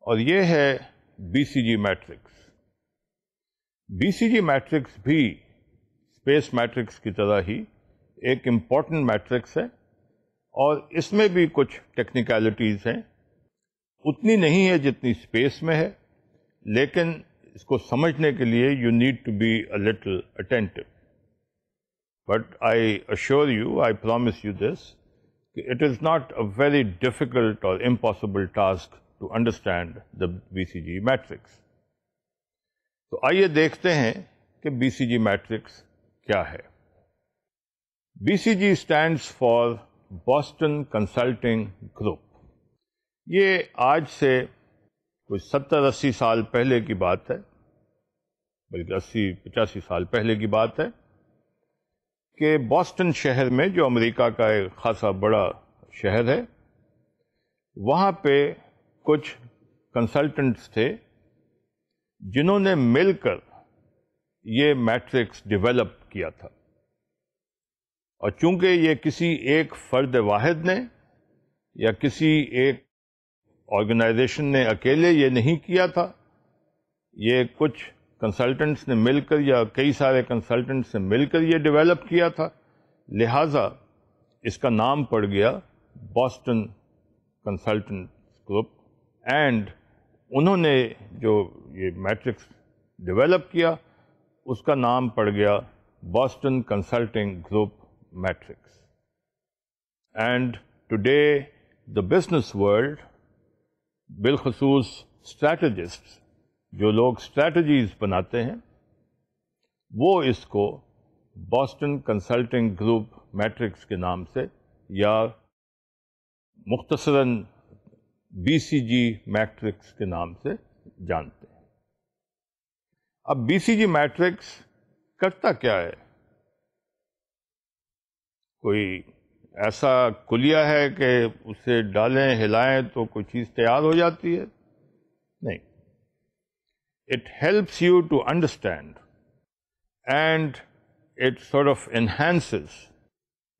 اور یہ ہے B C G matrix. B C G matrix بھی اسپیس میٹرکس کی طرح ہی ایک امپورٹنٹ میٹرکس ہے, اور اس میں بھی کچھ ٹیکنیکلٹیز ہیں. اتنی نہیں ہے جتنی اسپیس میں ہے, لیکن اس کو سمجھنے کے لیے you need to be a little attentive. But I assure you, I promise you this, کہ it is not a very difficult or impossible task to understand the B C G matrix. تو آئیے دیکھتے ہیں کہ be C G matrix کیا ہے. B C G stands for Boston Consulting Group. یہ آج سے کوئی 70-80 سال پہلے کی بات ہے, بلکہ 80-85 سال پہلے کی بات ہے, کہ بوسٹن شہر میں, جو امریکہ کا ایک خاصا بڑا شہر ہے, وہاں پہ کچھ کنسلٹنٹس تھے جنہوں نے مل کر یہ میٹرکس ڈیولپ کیا تھا. اور چونکہ یہ کسی ایک فرد واحد نے یا کسی ایک آرگنائزیشن نے اکیلے یہ نہیں کیا تھا, یہ کچھ کنسلٹنٹس نے مل کر یا کئی سارے کنسلٹنٹس نے مل کر یہ ڈیولپ کیا تھا, لہٰذا اس کا نام پڑ گیا بوسٹن کنسلٹنٹ گروپ. اینڈ انہوں نے جو یہ میٹرکس ڈیولپ کیا اس کا نام پڑ گیا Boston Consulting group matrix. And today the business world, بالخصوص اسٹریٹجسٹ, جو لوگ اسٹریٹجیز بناتے ہیں, وہ اس کو بوسٹن کنسلٹنگ گروپ میٹرکس کے نام سے یا مختصراً بی سی جی میٹرکس کے نام سے جانتے ہیں. اب بی سی جی میٹرکس کرتا کیا ہے؟ کوئی ایسا کلیہ ہے کہ اسے ڈالیں ہلائیں تو کوئی چیز تیار ہو جاتی ہے؟ نہیں. It helps you to understand and it sort of enhances,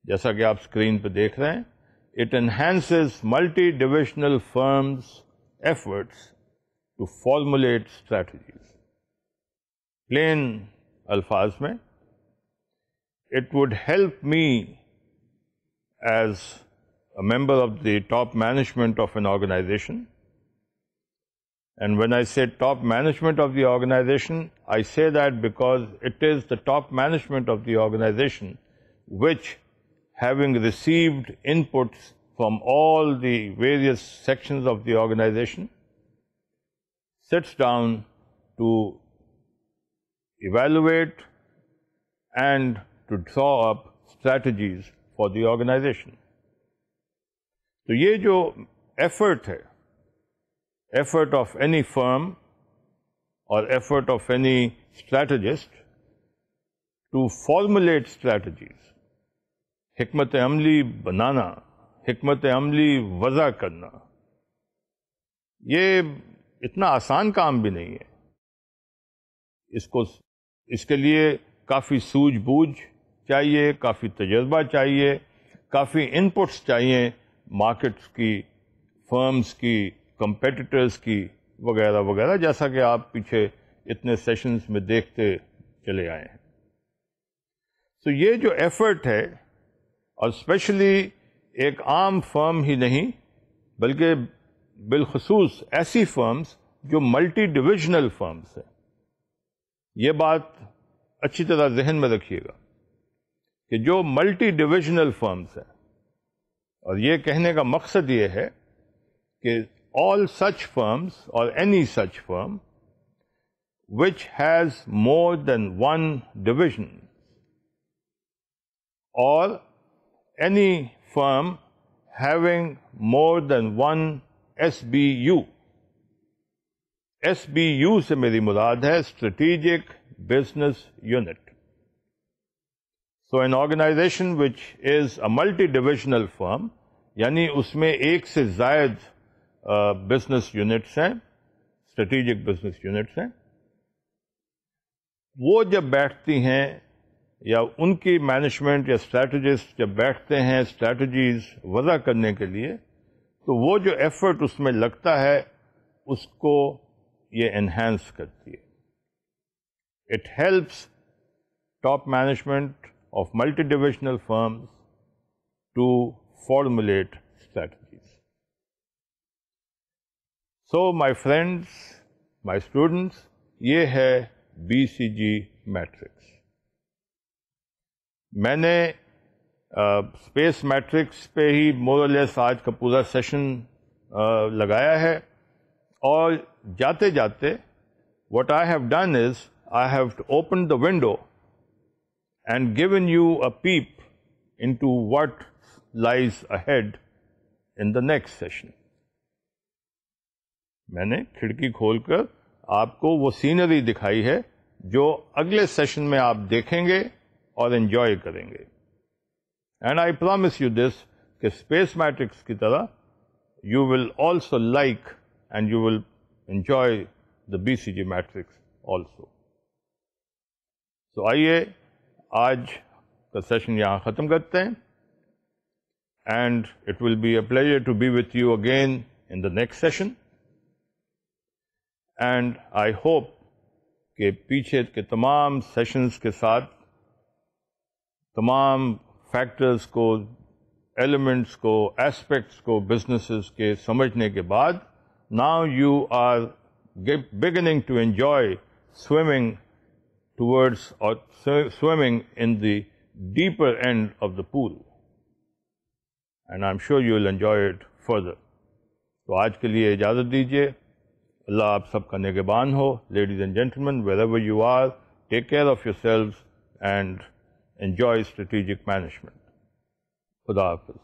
جیسا کہ آپ اسکرین پہ دیکھ رہے ہیں, it enhances multi divisional firms efforts to formulate strategies. Plain الفاظ میں it would help me as a member of the top management of an organization. And when I say top management of the organization, I say that because it is the top management of the organization which, having received inputs from all the various sections of the organization, sits down to evaluate and to draw up strategies for the organization. تو یہ جو effort ہے, effort of any firm اور effort of any strategist to formulate strategies, حکمت عملی بنانا, حکمت عملی وضع کرنا, یہ اتنا آسان کام بھی نہیں ہے. اس کے لیے کافی سوجھ بوجھ چاہیے, کافی تجربہ چاہیے, کافی انپٹس چاہیے مارکیٹس کی, فرمز کی, کمپیٹیٹرز کی وغیرہ وغیرہ, جیسا کہ آپ پیچھے اتنے سیشنز میں دیکھتے چلے آئے ہیں. تو یہ جو ایفرٹ ہے, اور اسپیشلی ایک عام فرم ہی نہیں بلکہ بالخصوص ایسی فرمز جو ملٹی ڈویژنل فرمز ہیں, یہ بات اچھی طرح ذہن میں رکھیے گا کہ جو ملٹی ڈویژنل فرمز ہیں, اور یہ کہنے کا مقصد یہ ہے کہ all such firms or any such firm which has more than one division, or any firm having more than one SBU. SBU سے میری مراد ہے Strategic Business Unit. So an organization which is a multi-divisional firm, یعنی اس میں ایک سے زائد business units ہیں, strategic business units ہیں, وہ جب بیٹھتی ہیں یا ان کی مینجمنٹ یا اسٹریٹجسٹ جب بیٹھتے ہیں اسٹریٹجیز وضع کرنے کے لیے, تو وہ جو ایفرٹ اس میں لگتا ہے اس کو یہ انہینس کرتی ہے. It helps top management of multi divisional firms to formulate strategies. So my friends, my students, یہ ہے BCG میٹرکس. میں نے اسپیس میٹرکس پہ ہی مور اور لیس آج کا پورا سیشن لگایا ہے, اور جاتے جاتے what I have done is I have opened the window and given you a peep into what lies ahead in the next session. میں نے کھڑکی کھول کر آپ کو وہ سینری دکھائی ہے جو اگلے سیشن میں آپ دیکھیں گے اور انجوائے کریں گے. And I promise you this کہ اسپیس میٹرکس کی طرح you will also like and you will enjoy the BCG matrix also. تو آئیے آج کا سیشن یہاں ختم کرتے ہیں. And it will be a pleasure to be with you again in the next session. And I hope کہ پیچھے کے تمام سیشنز کے ساتھ تمام فیکٹرز کو, ایلیمنٹس کو, ایسپیکٹس کو بزنسز کے سمجھنے کے بعد now you are beginning to enjoy swimming towards or swimming in the deeper end of the pool. And I'm sure you will enjoy it further. تو آج کے لیے اجازت دیجیے. اللہ آپ سب کا نگہبان ہو. Ladies and gentlemen, wherever you are, take care of yourselves and enjoy strategic management. خدا حافظ.